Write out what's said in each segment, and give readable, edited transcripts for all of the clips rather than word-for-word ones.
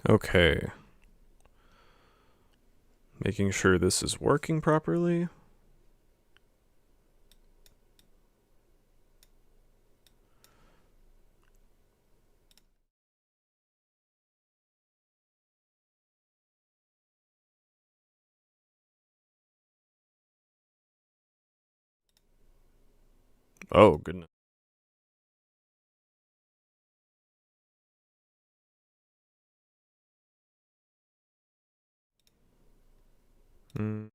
Okay. Making sure this is working properly. Oh, goodness. Mm.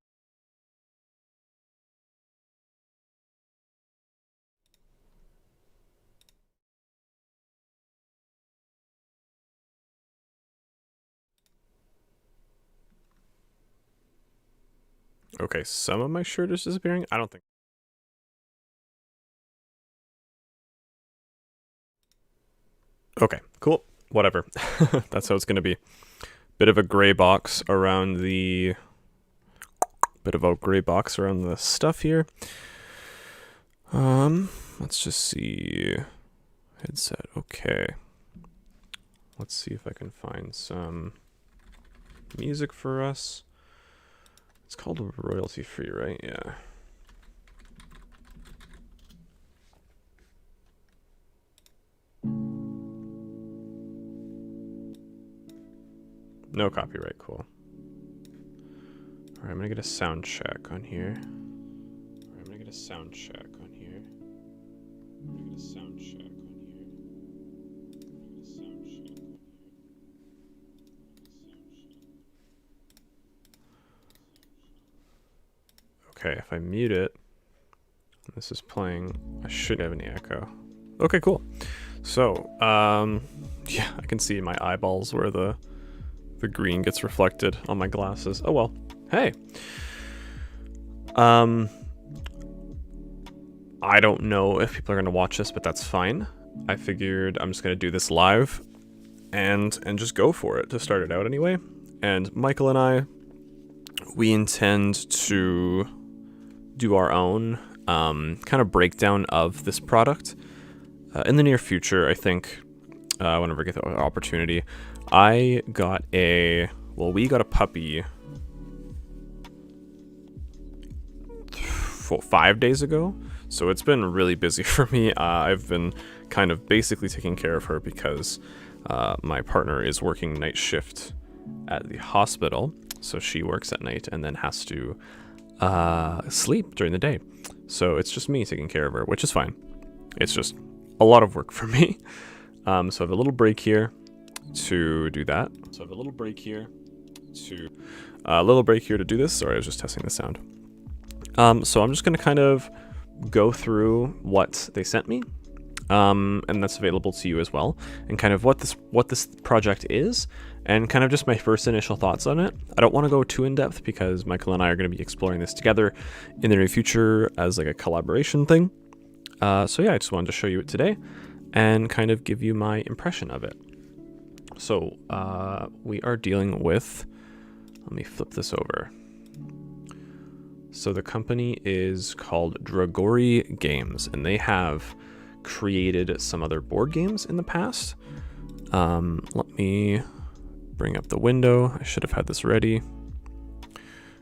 Okay, some of my shirt is disappearing. I don't think. Okay, cool. Whatever. That's how it's gonna be. Bit of a gray box around the. Bit of a gray box around the stuff here. Let's just see. Headset. Okay. Let's see if I can find some music for us. It's called royalty free, right? Yeah. No copyright, cool. Alright, I'm gonna get a sound check on here. Alright, I'm gonna get a sound check on here. I'm gonna get a sound check on here. I'm gonna get a sound check on here. Okay, if I mute it, this is playing, I shouldn't have any echo. Okay, cool. So, yeah, I can see my eyeballs where the green gets reflected on my glasses. Oh well. Hey. I don't know if people are gonna watch this, but that's fine. I figured I'm just gonna do this live and just go for it to start it out anyway. And Michael and I, we intend to do our own kind of breakdown of this product in the near future. I think whenever we get the opportunity. We got a puppy 5 days ago, so it's been really busy for me. I've been kind of basically taking care of her because my partner is working night shift at the hospital, so she works at night and then has to sleep during the day. So it's just me taking care of her, which is fine. It's just a lot of work for me. So I have a little break here to do that. So I have a little break here to do this. Sorry, I was just testing the sound. So I'm just going to kind of go through what they sent me, and that's available to you as well, and kind of what this project is, and kind of just my first initial thoughts on it. I don't want to go too in depth because Michael and I are going to be exploring this together in the near future as like a collaboration thing. So yeah, I just wanted to show you it today and kind of give you my impression of it. So we are dealing with, let me flip this over. So the company is called Dragori Games, and they have created some other board games in the past. Let me bring up the window. I should have had this ready.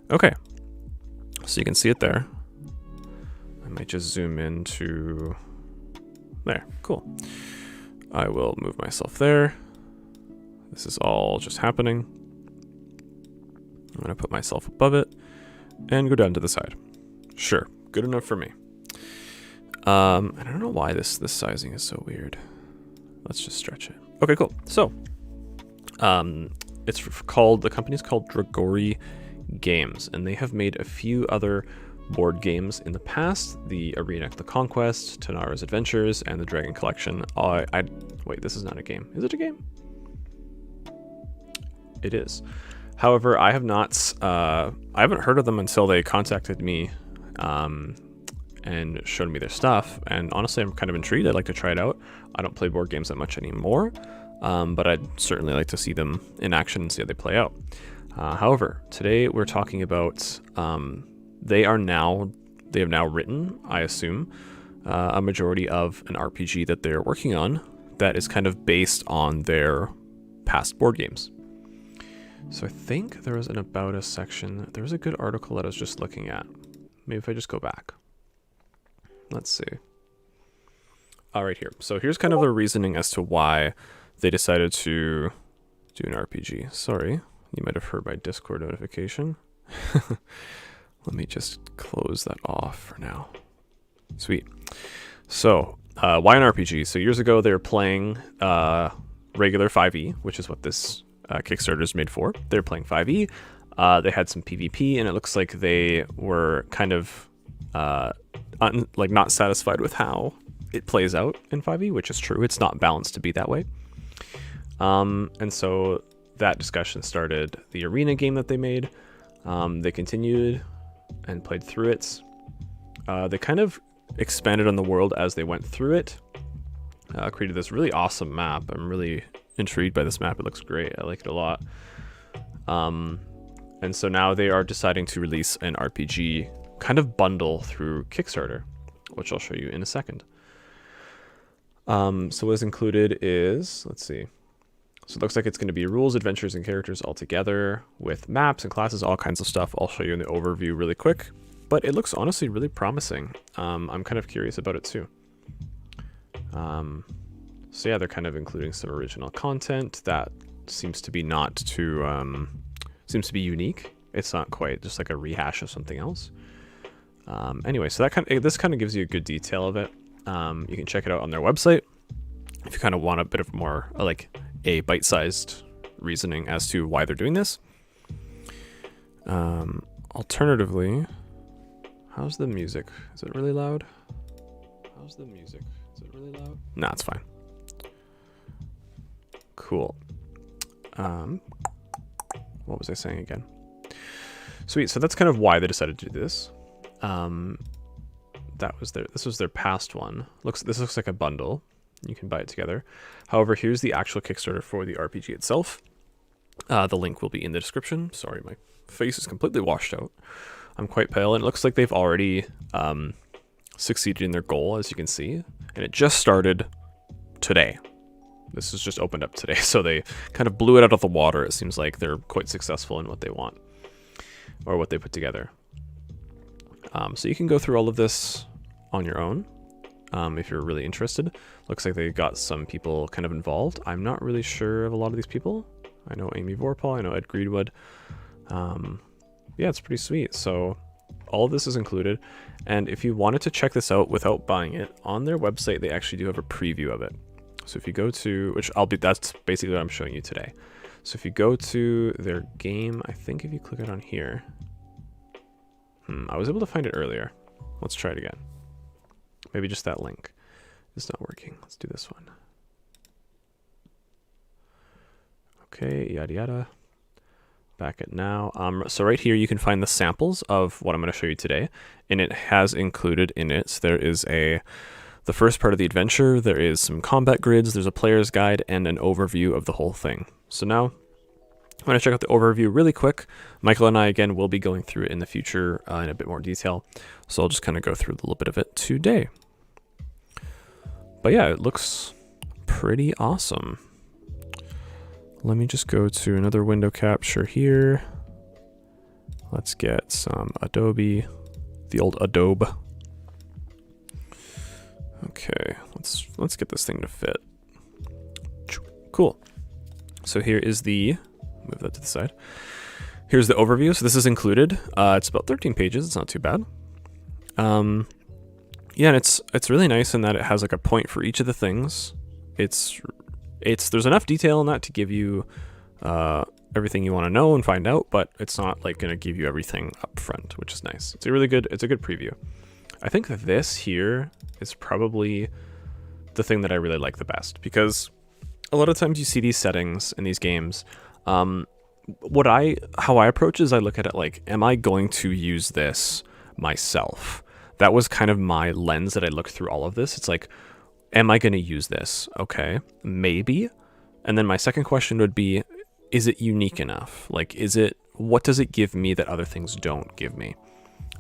Okay, so you can see it there. I might just zoom into there. Cool. I will move myself there. This is all just happening. I'm gonna put myself above it and go down to the side. Sure, good enough for me. I don't know why this sizing is so weird. Let's just stretch it. Okay, cool. So, the company's called Dragori Games, and they have made a few other board games in the past: the Arena of the Conquest, Tanares Adventures, and the Dragon Collection. Wait, this is not a game. Is it a game? It is. However, I haven't heard of them until they contacted me and showed me their stuff. And honestly, I'm kind of intrigued. I'd like to try it out. I don't play board games that much anymore, but I'd certainly like to see them in action and see how they play out. However, today we're talking about they have now written, I assume, a majority of an RPG that they're working on that is kind of based on their past board games. So I think there was an About Us section. There was a good article that I was just looking at. Maybe if I just go back. Let's see. All right, here. So here's kind of the reasoning as to why they decided to do an RPG. Sorry, you might have heard my Discord notification. Let me just close that off for now. Sweet. So, why an RPG? So years ago, they were playing regular 5e, which is what this Kickstarter is made for. They were playing 5e. They had some PvP, and it looks like they were kind of not satisfied with how it plays out in 5e, which is true. It's not balanced to be that way. And so that discussion started the arena game that they made. They continued and played through it. They kind of expanded on the world as they went through it. Created this really awesome map. I'm really intrigued by this map. It looks great. I like it a lot. And so now they are deciding to release an RPG kind of bundle through Kickstarter, which I'll show you in a second. So what is included is, let's see. So it looks like it's going to be rules, adventures, and characters all together with maps and classes, all kinds of stuff. I'll show you in the overview really quick, but it looks honestly really promising. I'm kind of curious about it too. So yeah, they're kind of including some original content that seems to be seems to be unique. It's not quite just like a rehash of something else. Anyway, so this kind of gives you a good detail of it. You can check it out on their website if you kind of want a bit of more like a bite-sized reasoning as to why they're doing this. Alternatively, how's the music? Is it really loud? How's the music? Is it really loud? Nah, it's fine. Cool. What was I saying again? Sweet. So that's kind of why they decided to do this. This was their past one. This looks like a bundle. You can buy it together. However, here's the actual Kickstarter for the RPG itself. The link will be in the description. Sorry, my face is completely washed out. I'm quite pale, and it looks like they've already succeeded in their goal, as you can see. And it just started today. This has just opened up today, so they kind of blew it out of the water. It seems like they're quite successful in what they want, or what they put together. So you can go through all of this on your own. If you're really interested. Looks like they got some people kind of involved. I'm not really sure of a lot of these people. I know Amy Vorpahl, I know Ed Greenwood. Yeah, it's pretty sweet. So all of this is included. And if you wanted to check this out without buying it, on their website, they actually do have a preview of it. So if you go to, that's basically what I'm showing you today. So if you go to their game, I think if you click it on here, I was able to find it earlier. Let's try it again. Maybe just that link is not working. Let's do this one. Okay, yada yada. Back at now. So right here you can find the samples of what I'm going to show you today, and it has included in it. There is the first part of the adventure. There is some combat grids. There's a player's guide and an overview of the whole thing. So now I'm going to check out the overview really quick. Michael and I, again, will be going through it in the future in a bit more detail. So I'll just kind of go through a little bit of it today. But yeah, it looks pretty awesome. Let me just go to another window capture here. Let's get some Adobe, the old Adobe. Okay, let's get this thing to fit. Cool. So here is move that to the side. Here's the overview. So this is included. It's about 13 pages. It's not too bad. Yeah, and it's really nice in that it has like a point for each of the things. There's enough detail in that to give you everything you want to know and find out, but it's not like going to give you everything up front, which is nice. It's a good preview. I think that this here is probably the thing that I really like the best, because a lot of times you see these settings in these games. How I approach is I look at it like, am I going to use this myself? That was kind of my lens that I looked through all of this. It's like, am I going to use this? Okay, maybe. And then my second question would be, is it unique enough? Like, what does it give me that other things don't give me?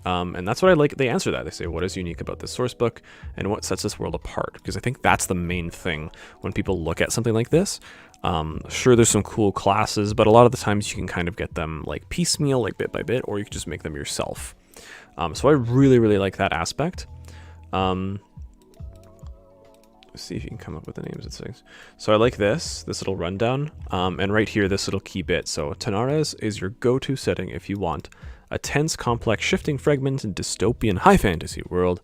And that's what I like. They answer that. They say, what is unique about this source book and what sets this world apart? Because I think that's the main thing when people look at something like this. Sure, there's some cool classes, but a lot of the times you can kind of get them like piecemeal, like bit by bit, or you can just make them yourself. So I really, really like that aspect. Let's see if you can come up with the names of things. So I like this little rundown, and right here, this little key bit. So Tanares is your go-to setting if you want a tense, complex, shifting, fragmented, dystopian, high fantasy world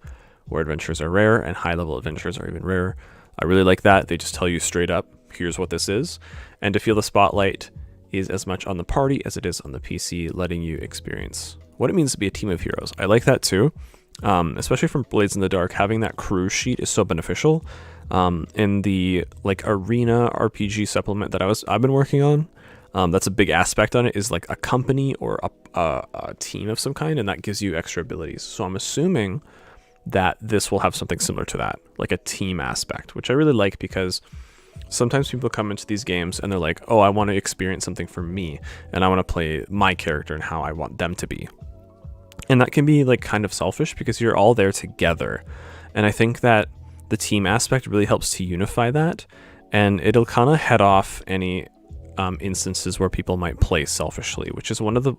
where adventures are rare and high-level adventures are even rarer. I really like that. They just tell you straight up, here's what this is. And to feel the spotlight is as much on the party as it is on the PC, letting you experience what it means to be a team of heroes. I like that too. Especially from Blades in the Dark, having that crew sheet is so beneficial. In the like arena RPG supplement that I've been working on, that's a big aspect on it, is like a company or a team of some kind, and that gives you extra abilities. So I'm assuming that this will have something similar to that, like a team aspect, which I really like, because sometimes people come into these games and they're like, oh, I want to experience something for me, and I want to play my character and how I want them to be. And that can be like kind of selfish because you're all there together. And I think that the team aspect really helps to unify that, and it'll kind of head off any instances where people might play selfishly, which is one of the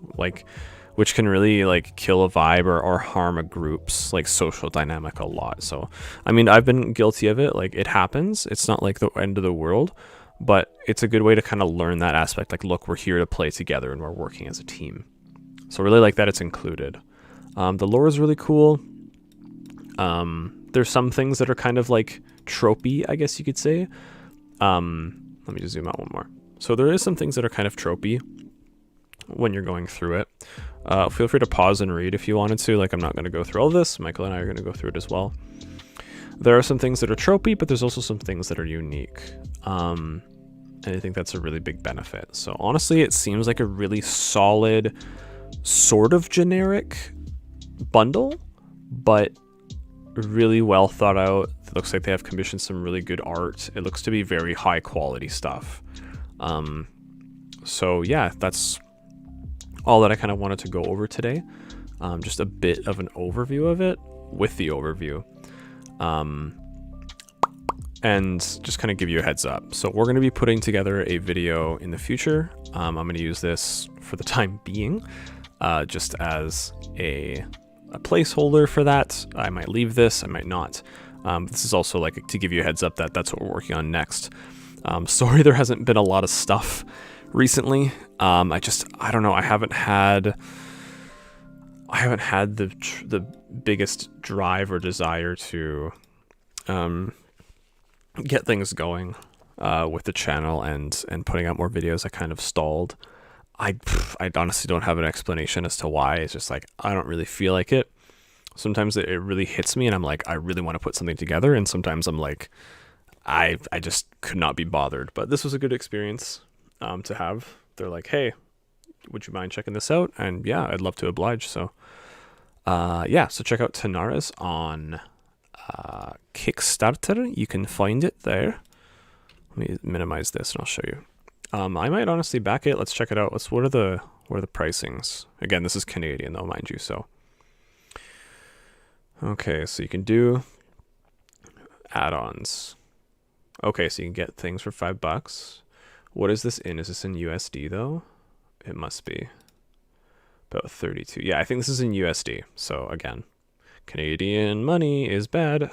which can really like kill a vibe or harm a group's like social dynamic a lot. So I mean, I've been guilty of it. Like, it happens. It's not like the end of the world, but it's a good way to kind of learn that aspect. Like, look, we're here to play together and we're working as a team. So I really like that it's included. The lore is really cool. There's some things that are kind of like tropey, I guess you could say. Let me just zoom out one more. So there is some things that are kind of tropey when you're going through it. Feel free to pause and read if you wanted to. Like, I'm not going to go through all this. Michael and I are going to go through it as well. There are some things that are tropey, but there's also some things that are unique. And I think that's a really big benefit. So honestly, it seems like a really solid, sort of generic bundle, but really well thought out. It looks like they have commissioned some really good art. It looks to be very high quality stuff. So yeah, that's all that I kind of wanted to go over today. Just a bit of an overview of it with the overview. And just kind of give you a heads up. So we're going to be putting together a video in the future. I'm going to use this for the time being, just as a placeholder for that. I might leave this, I might not. This is also like to give you a heads up that that's what we're working on next. Sorry there hasn't been a lot of stuff recently. I don't know, I haven't had the biggest drive or desire to get things going with the channel and putting out more videos. I kind of stalled. I honestly don't have an explanation as to why. It's just like, I don't really feel like it. Sometimes it really hits me and I'm like, I really want to put something together. And sometimes I'm like, I just could not be bothered. But this was a good experience to have. They're like, hey, would you mind checking this out? And yeah, I'd love to oblige. So yeah, so check out Tanares on Kickstarter. You can find it there. Let me minimize this and I'll show you. I might honestly back it. Let's check it out. What are the pricings? Again, this is Canadian though, mind you. So okay, so you can do add-ons. Okay, so you can get things for $5. What is this in? Is this in USD though? It must be about 32. Yeah, I think this is in USD. So again, Canadian money is bad.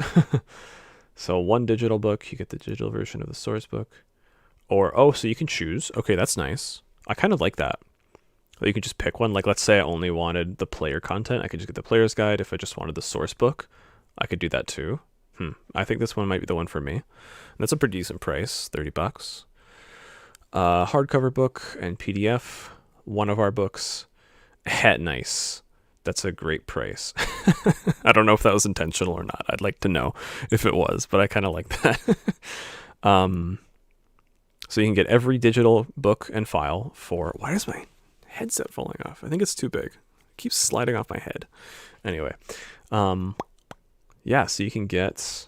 So one digital book, you get the digital version of the source book. Or, oh, so you can choose. Okay, that's nice. I kind of like that. Or you can just pick one. Like, let's say I only wanted the player content. I could just get the player's guide. If I just wanted the source book, I could do that too. I think this one might be the one for me. And that's a pretty decent price, $30. Hardcover book and PDF. One of our books. Nice. That's a great price. I don't know if that was intentional or not. I'd like to know if it was, but I kind of like that. So you can get every digital book and file for... Why is my headset falling off? I think it's too big. It keeps sliding off my head. Anyway. Yeah, so you can get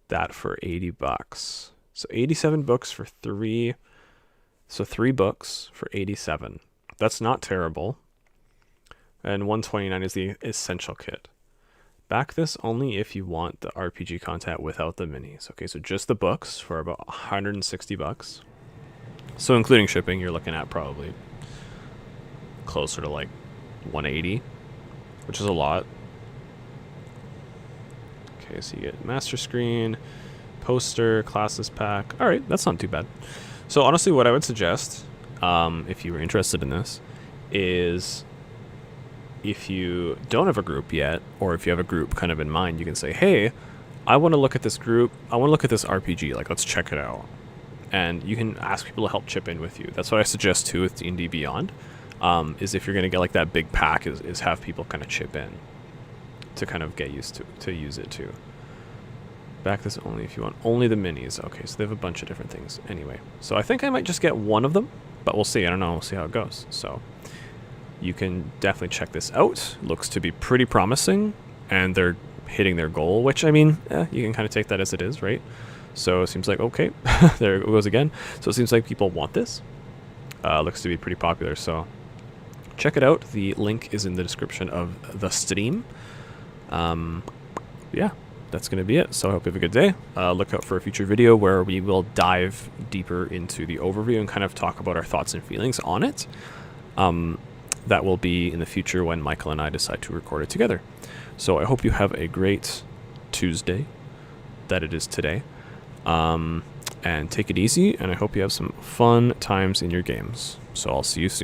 that for $80. So 87 books for 3. So 3 books for 87. That's not terrible. And $129 is the essential kit. Back this only if you want the RPG content without the minis. Okay, so just the books for about 160 bucks. So including shipping, you're looking at probably closer to like 180, which is a lot. Okay, so you get master screen, poster, classes pack. All right, that's not too bad. So honestly, what I would suggest, if you were interested in this, is if you don't have a group yet, or if you have a group kind of in mind, you can say, hey, I want to look at this group. I want to look at this RPG. Like, let's check it out. And you can ask people to help chip in with you. That's what I suggest too with D&D Beyond, is if you're going to get like that big pack, is have people kind of chip in to kind of get used to use it too. Back this only if you want only the minis. Okay, so they have a bunch of different things. Anyway, so I think I might just get one of them, but we'll see. I don't know. We'll see how it goes. So you can definitely check this out. Looks to be pretty promising, and they're hitting their goal, which, I mean, you can kind of take that as it is, right? So it seems like, okay, there it goes again. So it seems like people want this. Looks to be pretty popular, so check it out. The link is in the description of the stream. Yeah, that's going to be it. So I hope you have a good day. Look out for a future video where we will dive deeper into the overview and kind of talk about our thoughts and feelings on it. That will be in the future when Michael and I decide to record it together. So I hope you have a great Tuesday, that it is today. And take it easy, and I hope you have some fun times in your games. So I'll see you soon.